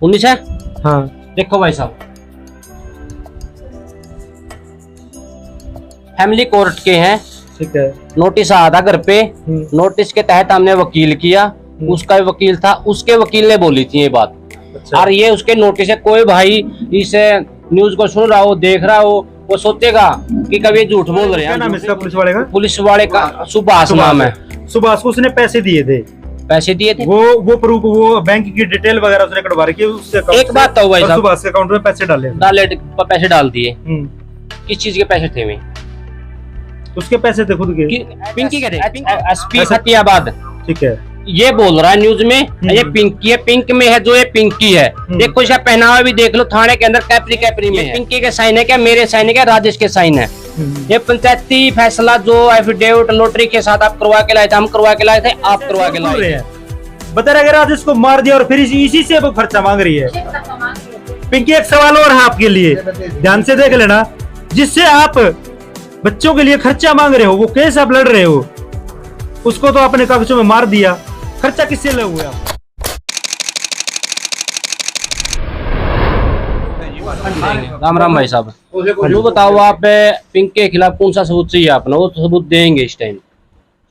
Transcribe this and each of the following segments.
19 है। हाँ देखो भाई साहब, फैमिली कोर्ट के हैं, ठीक है। नोटिस आया था घर पे। नोटिस के तहत हमने वकील किया, उसका वकील था, उसके वकील ने बोली थी ये बात। अच्छा। और ये उसके नोटिस है। कोई भाई इस न्यूज को सुन रहा हो, देख रहा हो, वो सोचेगा कि कभी झूठ बोल रहे क्या हैं। नाम है इसका पुलिस वाले का? पुलिस वाले का सुभाष नाम है। सुभाष को उसने पैसे दिए थे, पैसे दिए थे। वो प्रूफ, वो बैंक की डिटेल वगैरह उसने कटवा रखी है उससे। एक बात तो भाई साहब, सुभाष के अकाउंट में पैसे डाले पैसे डाल दिए। किस चीज के पैसे थे? में उसके पैसे थे खुद के। पिंकी के थे, एसपी फतेहाबाद। ठीक है। ये बोल रहा है न्यूज में ये पिंकी है, पिंक में है जो ये पिंकी है। देखो इसका पहनावा भी देख लो, थाने के अंदर कैपरी में है। पिंकी के साइन है क्या, मेरे साइन है क्या, राजेश के साइन है। ये पंचायती फैसला जो एफिडेविट नोटरी के साथ आप करवा के लाए थे, हम करवा के लाए थे, आप करवा के लाए थे। बता रहे राजेश को मार दिया और फिर इसी से वो खर्चा मांग रही है। पिंकी एक सवाल और है आपके लिए, ध्यान से देख लेना। जिससे आप बच्चों के लिए खर्चा मांग रहे हो, वो केस आप लड़ रहे हो, उसको तो आपने कागजों में मार दिया। खर्चा किससे लगे हुए आप? राम राम भाई साहब, वो बताओ आप पिंक के खिलाफ कौन सा सबूत चाहिए आपने? वो सबूत देंगे इस टाइम।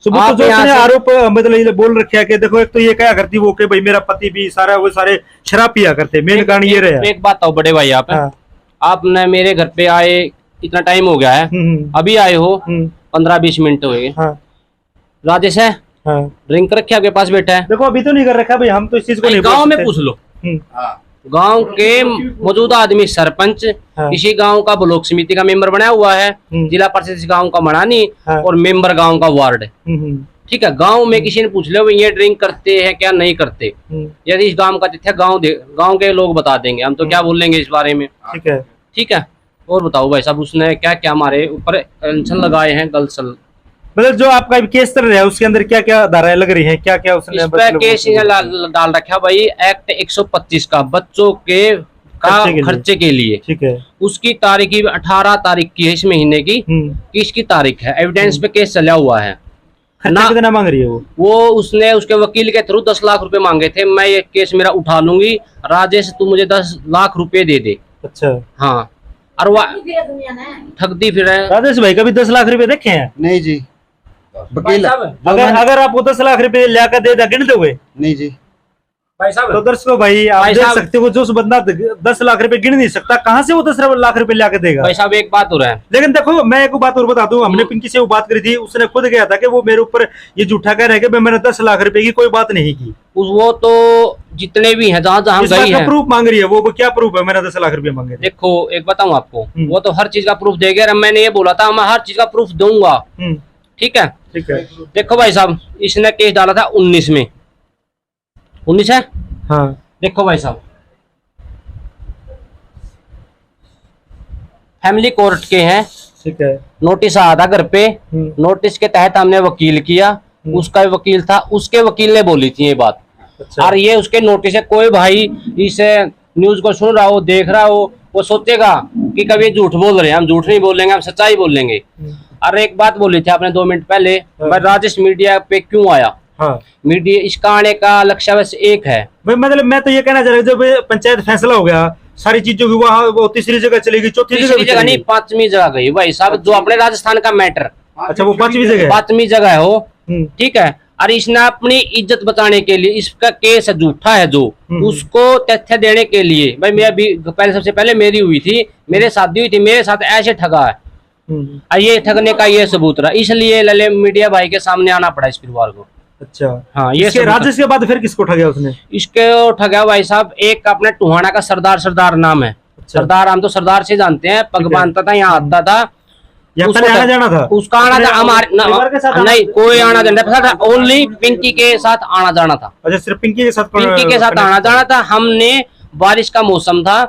सबूत तो जो उसने आरोप मतलब ये बोल रखा है कि देखो, एक तो ये क्या करती वो कि भाई मेरा पति भी सारा वो सारे शराब पिया करते, मेन कारण ये रहा। एक बात तो बड़े भाई, आपने मेरे घर पे आए इतना टाइम हो गया है, अभी आए हो 15-20 मिनट हो गए। राजेश है, ड्रिंक रखे आपके पास बैठा है। देखो अभी तो नहीं कर रखा भाई, हम तो इस चीज को नहीं। गांव में पूछ लो, गांव के मौजूदा आदमी, सरपंच, किसी गांव का ब्लॉक समिति का मेंबर बनाया हुआ है, जिला परिषद गांव का मनानी और मेंबर गांव का वार्ड। ठीक है, गांव में किसी ने पूछ लो ये ड्रिंक करते हैं क्या नहीं करते, यदि इस गांव का तथ्य गांव के लोग बता देंगे, हम तो क्या बोल लेंगे इस बारे में। ठीक है, ठीक है। और बताओ भाई साहब, उसने क्या क्या हमारे ऊपर टेंशन लगाए हैं, गलत मतलब जो आपका केस चल रहा है उसके अंदर क्या क्या धाराएं लग रही हैं, क्या क्या उसने केस डाल रखा भाई? एक्ट 125 का बच्चों के खर्चे के लिए। ठीक है। उसकी तारीख 18 तारीख की है इस महीने की, किसकी तारीख है? एविडेंस पे केस चला हुआ है। कितना मांग रही है वो? उसने उसके वकील के थ्रू 10 लाख रुपए मांगे थे। मैं ये केस मेरा उठा लूंगी, राजेश तू मुझे 10 लाख रुपए दे दे। अच्छा। हाँ, और वह ठग दी फिर। राजेश भाई कभी 10 लाख रुपए देखे हैं? नहीं जी। वकील अगर आपको 10 लाख रुपए लाकर दे गिन दोगे? नहीं जी भाई साहब। तो दर्शकों भाई आप देख सकते हो, जो बंदा 10 लाख रुपए गिन नहीं सकता, कहाँ से वो 10 लाख रुपए लाकर देगा? भाई साहब एक बात हो रहा है, लेकिन देखो मैं एक बात और बता दूं, हमने पिंकी से वो बात करी थी, उसने खुद कहा था कि वो मेरे ऊपर ये झूठा कह रहा है कि मैंने 10 लाख रुपए की कोई बात नहीं की। वो तो जितने भी हैं जहाँ जहाँ गई हैं, प्रूफ मांग रही है वो क्या प्रूफ है मैंने 10 लाख रुपए मांगे? देखो एक बताऊं आपको, वो तो हर चीज का प्रूफ देगा। मैंने ये बोला था मैं हर चीज का प्रूफ दूंगा। ठीक है, ठीक है। देखो भाई साहब, इसने केस डाला था 19 में। 19 है। हाँ। देखो भाई साहब, फैमिली कोर्ट के हैं, ठीक है। नोटिस आया था घर पे। नोटिस के तहत हमने वकील किया, उसका वकील था, उसके वकील ने बोली थी ये बात। अच्छा। और ये उसके नोटिस है। कोई भाई इस न्यूज को सुन रहा हो, देख रहा हो, वो सोचेगा कि कभी झूठ बोल रहे हैं, हम झूठ नहीं बोलेंगे, हम सच्चाई बोलेंगे। और एक बात बोली थी आपने 2 मिनट पहले, मैं राजेश मीडिया पे क्यों आया? हाँ। मीडिया इसका आने का लक्ष्य बस एक है भाई, मतलब मैं तो ये कहना चाह रहा हूँ, जब पंचायत फैसला हो गया सारी चीजों की, वहाँ वो तीसरी जगह चलेगी, चौथी जगह नहीं, 5वीं जगह गई भाई साहब, जो अपने राजस्थान का मैटर। अच्छा, वो 5वीं जगह? 5वीं जगह है वो। ठीक है। और इसने अपनी इज्जत बचाने के लिए, इसका केस झूठा है जो, उसको तथ्य देने के लिए, भाई मैं भी पहले, सबसे पहले मेरी हुई थी, मेरे साथ हुई थी, मेरे साथ ऐसे ठगा है, ये ठगने का ये सबूत रहा, इसलिए लले मीडिया भाई के सामने आना पड़ा इस परिवार को। अच्छा। हाँ, ये राजेश के बाद फिर किसको ठगा उसने? इसके ठगा भाई साहब, एक अपने टुहाना का सरदार नाम है। अच्छा। सरदार, हम तो सरदार से जानते हैं, पग बांधता था, यहाँ आता था, आना जाना था उसका, आना था हमारे नहीं कोई आना जाना था, ओनली पिंकी के साथ आना जाना था। अच्छा, सिर्फ पिंकी के साथ? पिंकी के साथ आना जाना था। हमने, बारिश का मौसम था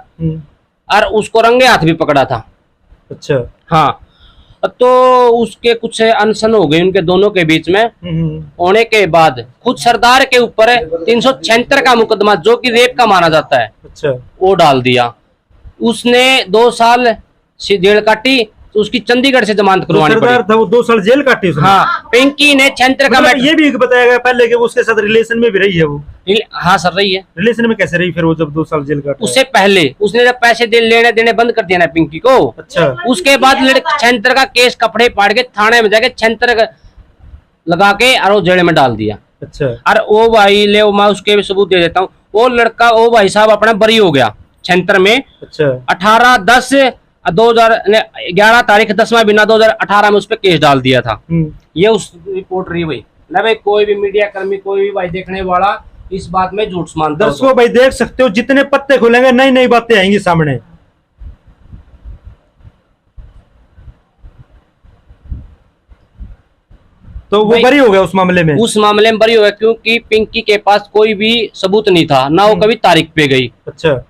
और उसको रंगे हाथ भी पकड़ा था। अच्छा। हाँ, तो उसके कुछ अनशन हो गई उनके दोनों के बीच में। होने के बाद खुद सरदार के ऊपर 376 का मुकदमा, जो कि रेप का माना जाता है, अच्छा, वो डाल दिया। उसने 2 साल जेल काटी, उसकी चंडीगढ़ से जमानत करवानी पड़ी। सरदार था वो 2 साल जेल काटी उसने। हाँ, पिंकी ने छंत्र का मतलब ये भी बताया गया पहले कि वो उसके साथ रिलेशन में भी रही है वो। हाँ सर रही है। रिलेशन में कैसे रही फिर वो जब 2 साल जेल काटा? उससे पहले उसने जब पैसे लेने देने बंद कर दिया ना पिंकी को, अच्छा, उसके बाद छंत्र का केस कपड़े पाड़ के थाने में जाके छंत्र लगा के और वो जेल में डाल दिया। अच्छा, और वो भाई ले मैं उसके भी सबूत दे देता हूँ। वो लड़का वो भाई साहब अपना बरी हो गया छंत्र में। अच्छा, 18/10/2011 तारीख 10वां महीना 2018 में उस पर केस डाल दिया था। ये उस रिपोर्ट रही भाई ना भाई। कोई भी मीडिया कर्मी, कोई भी भाई देखने वाला इस बात में झूठ मानता है। दर्शकों भाई देख सकते हो जितने पत्ते खुलेंगे नई नई बातें आएंगी सामने। तो वो बरी हो गया उस मामले में। उस मामले में बरी हो गया क्योंकि पिंकी के पास कोई भी सबूत नहीं था, ना वो कभी तारीख पे गई। अच्छा,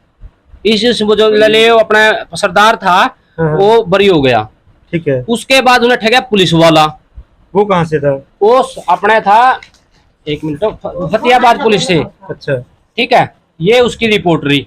इस जो लले अपना सरदार था वो बरी हो गया। ठीक है। उसके बाद उन्हें ठगा पुलिस वाला। वो कहाँ से था? वो अपना था 1 मिनट फतेहाबाद पुलिस से। अच्छा, ठीक है, ये उसकी रिपोर्ट रही।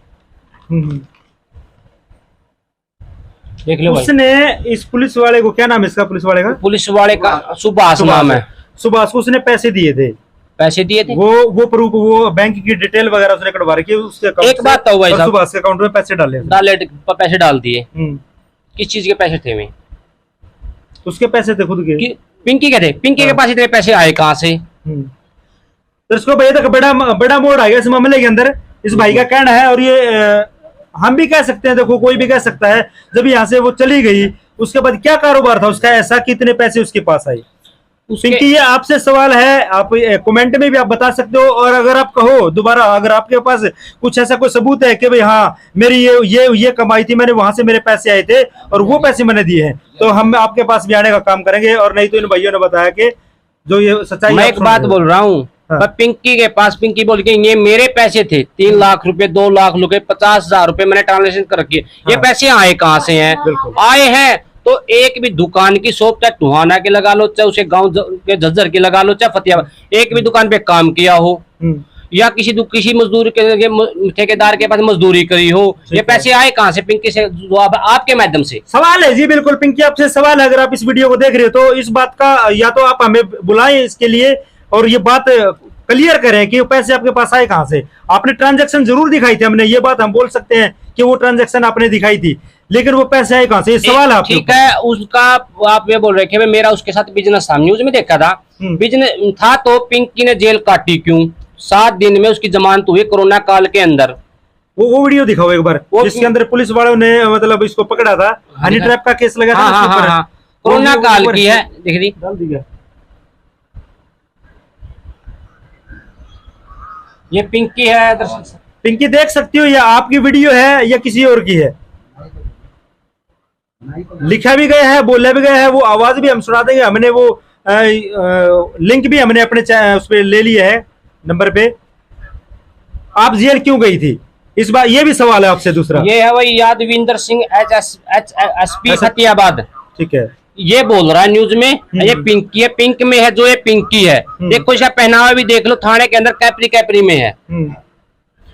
देख लो भाई। उसने इस पुलिस वाले को, क्या नाम है इसका पुलिस वाले का? पुलिस वाले का सुभाष नाम है। सुभाष को उसने पैसे दिए थे। पैसे दिए थे वो प्रूफ, वो बैंक की डिटेल वगैरह उसने कटवा रखी है उसके अकाउंट। एक बात तो भाई साहब, सुभाष के अकाउंट में पैसे पैसे डाल दिए। किस चीज के पैसे थे? उसके पैसे थे खुद के। पिंकी के थे। पिंकी के पास इतने पैसे आए कहाँ से? तो इसको भैया तक बड़ा मोड़ आ गया इस मामले के अंदर। इस भाई का कहना है, और ये हम भी कह सकते हैं, देखो कोई भी कह सकता है, जब यहाँ से वो चली गई उसके बाद क्या कारोबार था उसका ऐसा, कितने पैसे उसके पास आए? पिंकी ये आपसे सवाल है, आप कमेंट में भी आप बता सकते हो। और अगर आप कहो दोबारा, अगर आपके पास कुछ ऐसा कोई सबूत है कि भाई हाँ मेरी ये कमाई थी, मैंने वहां से मेरे पैसे आए थे और वो पैसे मैंने दिए हैं, तो हम आपके पास भी आने का काम करेंगे। और नहीं तो इन भाइयों ने बताया कि जो ये सच्चाई। मैं एक बात बोल रहा हूँ, पिंकी के पास, पिंकी बोल के ये मेरे पैसे थे 3 लाख रुपए, 2 लाख रुपए, 50,000 रुपए मैंने ट्रांजेक्शन कर रखी है। ये पैसे आए कहाँ से हैं? आए हैं तो एक भी दुकान की शॉप, चाहे टुहाना के लगा लो, चाहे उसे गांव के झज्जर की लगा लो, चाहे फतेहाबाद, एक भी दुकान पे काम किया हो या किसी मजदूर के ठेकेदार के पास मजदूरी करी हो, ये पैसे आए कहाँ से? पिंकी से जवाब आपके माध्यम से सवाल है जी। बिल्कुल पिंकी आपसे सवाल है, अगर आप इस वीडियो को देख रहे हो तो इस बात का या तो आप हमें बुलाएं इसके लिए और ये बात क्लियर करें कि वो पैसे आपके पास आए कहाँ से। आपने ट्रांजैक्शन जरूर दिखाई थी, हमने ये बात हम बोल सकते हैं कि वो ट्रांजैक्शन आपने दिखाई थी, लेकिन वो पैसे आए कहाँ से? सवाल है आपके। ठीक है, उसका आप ये बोल रहे थे मेरा उसके साथ बिजनेस था, न्यूज में देखा था बिजनेस था। तो पिंकी ने जेल काटी क्यों? 7 दिन में उसकी जमानत हुई कोरोना काल के अंदर। वो वीडियो दिखाओ एक बार, जिसके अंदर पुलिस वालों ने मतलब इसको पकड़ा था, हनी ट्रैप का केस लगा था। कोरोना काल की है, देख दी डाल दी गया। ये पिंकी है। पिंकी देख सकती हो, या आपकी वीडियो है या किसी और की है? लिखा भी गया है, बोला भी गया है, वो आवाज भी हम सुना देंगे। हमने वो लिंक भी हमने अपने उस पर ले लिया है नंबर पे। आप जेल क्यों गई थी इस बार, ये भी सवाल है आपसे। दूसरा ये है वही यादविंदर सिंह एसपी फतेहाबाद। ठीक है, ये बोल रहा है न्यूज में ये पिंकी है, पिंक में है जो ये पिंकी है। देखो इसका पहनावा भी देख लो, थाने के अंदर कैपरी में है।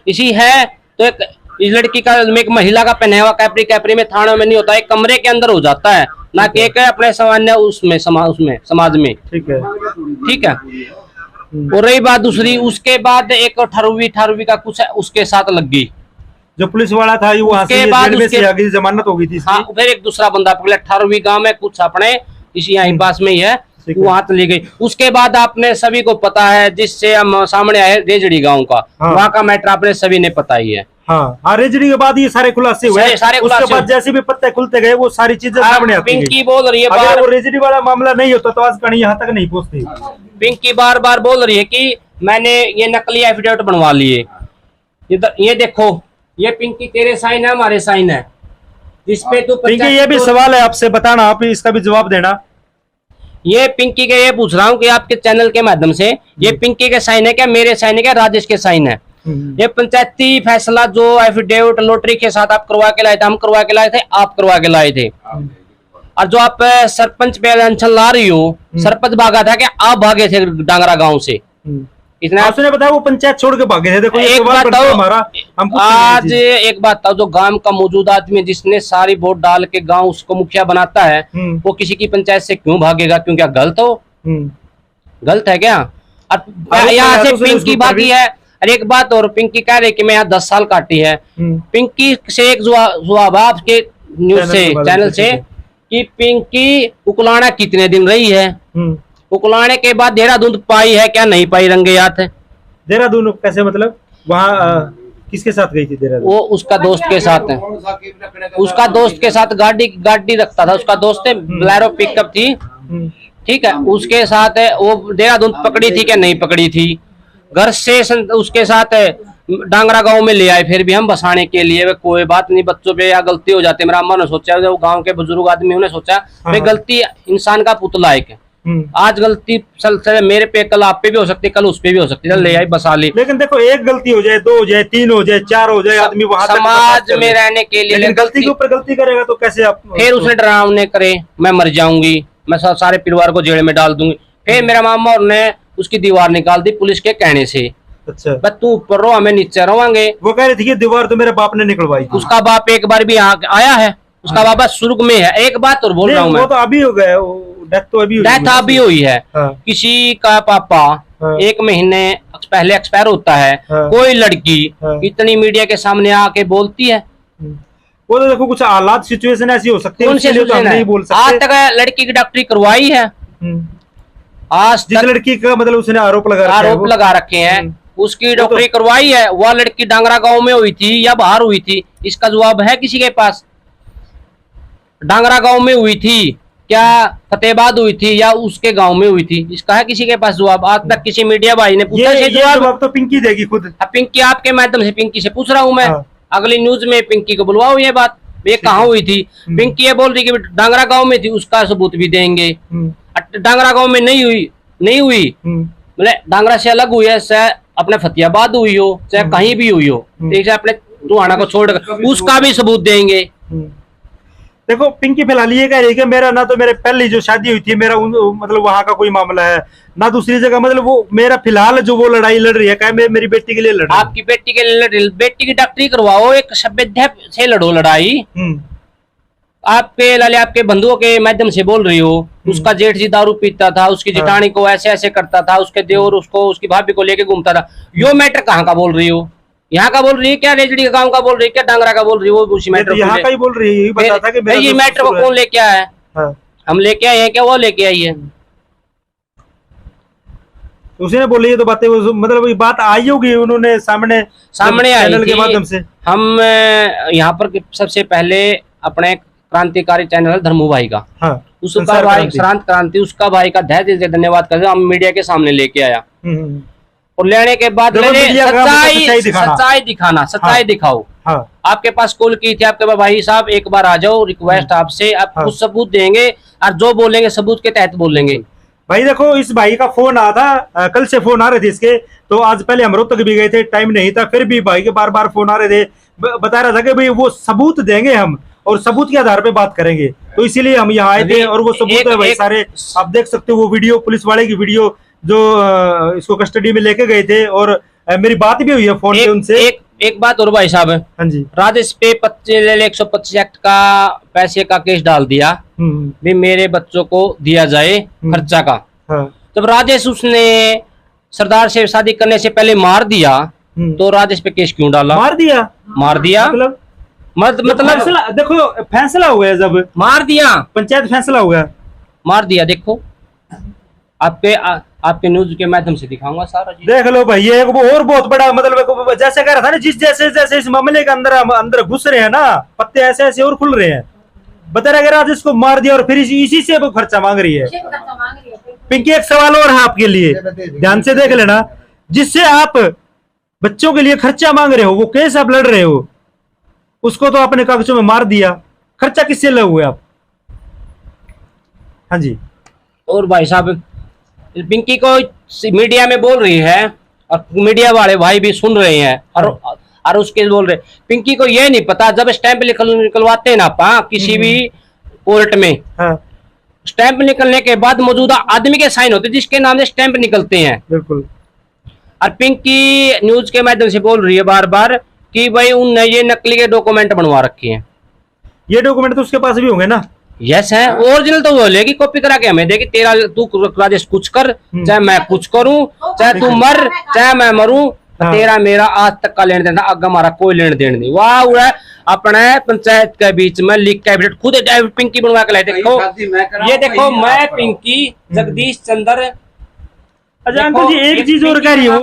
इसी है तो इस लड़की का, एक महिला का पहनावा कैपरी में थानों में नहीं होता, एक कमरे के अंदर हो जाता है, ना कि एक अपने सामान्य उसमें समाज में। ठीक है। और रही बात दूसरी, उसके बाद एक 18वीं का कुछ उसके साथ लग गई, जो पुलिस वाला था वहां से आगे जमानत हो गई थी। हाँ, फिर एक दूसरा बंदा पकड़ा 18वीं गांव में, कुछ अपने इसी यहाँ पास में ही है, वहां चली गई। उसके बाद आपने सभी को पता है, जिससे हम सामने आए रेजड़ी गांव का, वहाँ का मैटर आपने सभी ने पता ही है। हाँ, रेजड़ी के बाद ये सारे खुलासे हुए, उसके बाद जैसे भी पत्ते खुलते गए वो सारी चीजें सामने आती हैं। पिंकी बोल रही है, अगर वो रेजड़ी वाला मामला नहीं होता तो आज कहानी यहाँ तक नहीं पहुंचती। पिंकी बार बार बोल रही है कि मैंने ये नकली एफिडेविट बनवा लिए। ये देखो, ये पिंकी तेरे साइन है, हमारे साइन है, जिसपे तू पिंकी ये भी सवाल है आपसे, बताना, आप इसका भी जवाब देना। ये पिंकी के ये पूछ रहा हूँ कि आपके चैनल के माध्यम से, ये पिंकी के साइन है क्या, मेरे साइन है क्या, राजेश के साइन है? ये पंचायती फैसला जो एफिडेविट लॉटरी के साथ आप करवा के लाए थे, हम करवा के लाए थे, आप करवा के लाए थे। और जो आप सरपंच पे अटेंशन ला रही हो, सरपंच भागा था कि आप भागे थे डांगरा गांव से, इतना आपने बताया वो पंचायत छोड़ के भागे थे। देखो एक बात हमारा हम आज एक बात था, जो गांव का मौजूदा आदमी जिसने सारी वोट डाल के गांव उसको मुखिया बनाता है, वो किसी की पंचायत से क्यों भागेगा? क्यों? क्या गलत हो? गलत है क्या? यहाँ से पिंकी भागी है। और एक बात और, पिंकी कह रही कि मैं यहाँ 10 साल काटी है। पिंकी से एक जवाब आपके न्यूज से चैनल से कि पिंकी उकलाना कितने दिन रही है? उकलाने के बाद देहरादून पाई है क्या? नहीं पाई, रंगे हाथ है। देहरादून कैसे मतलब? वहाँ किसके साथ गई थी देहरादून? वो उसका दोस्त के साथ है। उसका दोस्त के साथ गाड़ी रखता था। उसका दोस्त है, बोलेरो पिकअप थी, ठीक है, उसके साथ है। वो देहरादून पकड़ी थी क्या? नहीं पकड़ी थी। घर से उसके साथ है डांगरा गांव में ले आए, फिर भी हम बसाने के लिए। कोई बात नहीं, बच्चों पे या गलती हो जाती है। मेरा अम्मा ने सोचा, वो गांव के बुजुर्ग आदमी उन्हें सोचा भाई गलती इंसान का पुतला है। आज गलती चल मेरे पे, कल आप पे भी हो सकती है, कल उस पे भी हो सकती है, ले आई बसा ली। लेकिन देखो, एक गलती हो जाए, 2 हो जाए, 3 हो जाए, 4 हो जाए, आदमी वहां समाज में रहने के लिए। लेकिन गलती के ऊपर गलती करेगा तो कैसे आप? फिर उसने डरावने करे, मैं मर जाऊंगी, मैं सारे परिवार को जेल में डाल दूंगी। फिर मेरा मामा और ने उसकी दीवार निकाल दी पुलिस के कहने से। अच्छा, बस तू ऊपर रहो, हमें नीचे रहोगे। वो कह रही थी कि दीवार तो मेरे बाप ने निकलवाई थी। उसका बाप एक बार भी यहाँ आया है? उसका बाबा सुर्ग में है। एक बात और बोल रहा हूँ मैं, वो तो अभी हो गया, डेथ तो अभी हुई है। हाँ। किसी का पापा 1 महीने पहले एक्सपायर होता है। कोई लड़की इतनी मीडिया के सामने आके बोलती है? वो तो देखो, कुछ हालात सिचुएशन ऐसी हो सकती है, उसके लिए तो हम नहीं बोल सकते। आज तक लड़की की डॉक्टरी करवाई है? आज जिस लड़की का मतलब उसने आरोप लगा रखे हैं, उसकी डॉक्टरी करवाई है? वह लड़की डांगरा गांव में हुई थी या बाहर हुई थी? इसका जवाब है किसी के पास? डांगरा गांव में हुई थी क्या? फतेहाबाद हुई थी या उसके गांव में हुई थी? इसका है किसी के पास जवाब? आज तक किसी मीडिया भाई ने पूछा? ये जवाब तो पिंकी देगी खुद। पिंकी, आपके माध्यम से पिंकी से पूछ रहा हूं मैं। अगली न्यूज में पिंकी को बुलवाओ ये बात, ये कहाँ हुई थी? पिंकी ये बोल रही कि डांगरा गांव में थी, उसका सबूत भी देंगे। डांगरा गांव में नहीं हुई मतलब डांगरा से अलग हुई है, चाहे अपने फतेहाबाद हुई हो, चाहे कहीं भी हुई हो, अपने टुहाना को छोड़कर, उसका भी सबूत देंगे। देखो, पिंकी फिलहाल ये कह रही है कि मेरा ना तो मेरे पहली जो शादी हुई थी, मेरा मतलब वहां का कोई मामला है ना दूसरी जगह, मतलब वो मेरा फिलहाल जो वो लड़ाई लड़ रही है, क्या मेरी बेटी के लिए लड़ रही है? आपकी बेटी के लिए लड़ रही? बेटी की डॉक्टरी करवाओ, एक सभ्यता से लड़ो लड़ाई। आपके लाले आपके बंधुओं के माध्यम से बोल रही हो, उसका जेठ जी दारू पीता था, उसकी जिठानी को ऐसे ऐसे करता था, उसके देवर उसको उसकी भाभी को लेके घूमता था। यो मैटर कहाँ का बोल रही हो? यहाँ का बोल रही है क्या? रेजड़ी का गांव का बोल रही है क्या? डांगरा का बोल रही है? वो उसी मैटर यहाँ का ही बोल रही है। यही बता था कि ये मैटर को कौन लेके आया है? हम लेके आए हैं क्या? वो लेके आई है? उसने बोली है तो बातें, मतलब ये बात आई होगी उन्होंने सामने आई चैनल के माध्यम से। हम यहाँ पर सबसे पहले अपने क्रांतिकारी चैनल धर्मू भाई का, उसका भाई श्रांत क्रांति, उसका भाई का धैर्य से धन्यवाद करते हम मीडिया के सामने लेके आया। और लेने के बाद सच्चाई दिखाओ। आपके पास कॉल की थी आपके भाई साहब, एक बार आ जाओ, रिक्वेस्ट आपसे, आप कुछ सबूत देंगे और जो बोलेंगे सबूत के तहत बोलेंगे। भाई देखो, इस भाई का फोन आया था, कल से फोन आ रहे थे इसके, तो आज पहले हम रोहतक भी गए थे, टाइम नहीं था, फिर भी भाई के बार बार फोन आ रहे थे, बता रहा था कि भाई वो सबूत देंगे हम, और सबूत के आधार पे बात करेंगे, तो इसीलिए हम यहाँ आए थे। और वो सबूत है भाई सारे, आप देख सकते हो वो वीडियो, पुलिस वाले की वीडियो जो इसको कस्टडी में लेके गए थे, और मेरी बात भी हुई है फोन पे उनसे। एक बात और भाई साहब, हाँ जी, राजेश पे 125 एक्ट का पैसे का केस डाल दिया भी मेरे बच्चों को दिया जाए खर्चा का। जब राजेश उसने सरदार से शादी करने से पहले मार दिया, तो राजेश पे केस क्यों डाला? मार दिया मतलब देखो, फैसला हो गया, जब मार दिया, पंचायत फैसला हो गया, मार दिया। देखो आपके न्यूज के माध्यम से दिखाऊंगा सारा चीज, देख लो भाई। ये वो और बहुत बड़ा, मतलब जैसे कह रहा था ना, जैसे इस मामले के अंदर घुस रहे हैं ना, पत्ते ऐसे ऐसे और खुल रहे हैं। बता रहे, अगर आज इसको मार दिया और फिर इसी से वो खर्चा मांग रही है। पिंकी, एक सवाल और है आपके लिए, ध्यान से देख लेना। जिससे आप बच्चों के लिए खर्चा मांग रहे हो, वो केस आप लड़ रहे हो, उसको तो आपने कागजों में मार दिया, खर्चा किससे लगे हुए आप? हाँ जी। और भाई साहब, पिंकी को मीडिया में बोल रही है और मीडिया वाले भाई भी सुन रहे हैं, और उसके बोल रहे, पिंकी को ये नहीं पता, जब स्टैंप निकलवाते हैं ना पा किसी भी कोर्ट में, स्टैंप निकलने के बाद मौजूदा आदमी के साइन होते, जिसके नाम से स्टैंप निकलते हैं, बिल्कुल, और पिंकी न्यूज के माध्यम से बोल रही है बार बार कि भाई उनने ये नकली के डॉक्यूमेंट बनवा रखे हैं। ये डॉक्यूमेंट तो उसके पास भी होंगे ना? यस है, ओरिजिनल तो वो लेगी, कॉपी करा के हमें देगी। तेरा तू राजेश कुछ कर, चाहे मैं कुछ करूं, चाहे तू मर चाहे मैं मरूं, तेरा मेरा आज तक का लेन देन था, आगे हमारा कोई लेन देन नहीं। वाह, अपने पंचायत के बीच में लिख कैबिनेट खुद पिंकी बनवा के लाए। देखो ये देखो, मैं पिंकी जगदीश चंद्र। अच्छा अंकल जी, एक चीज और कह रही हूँ,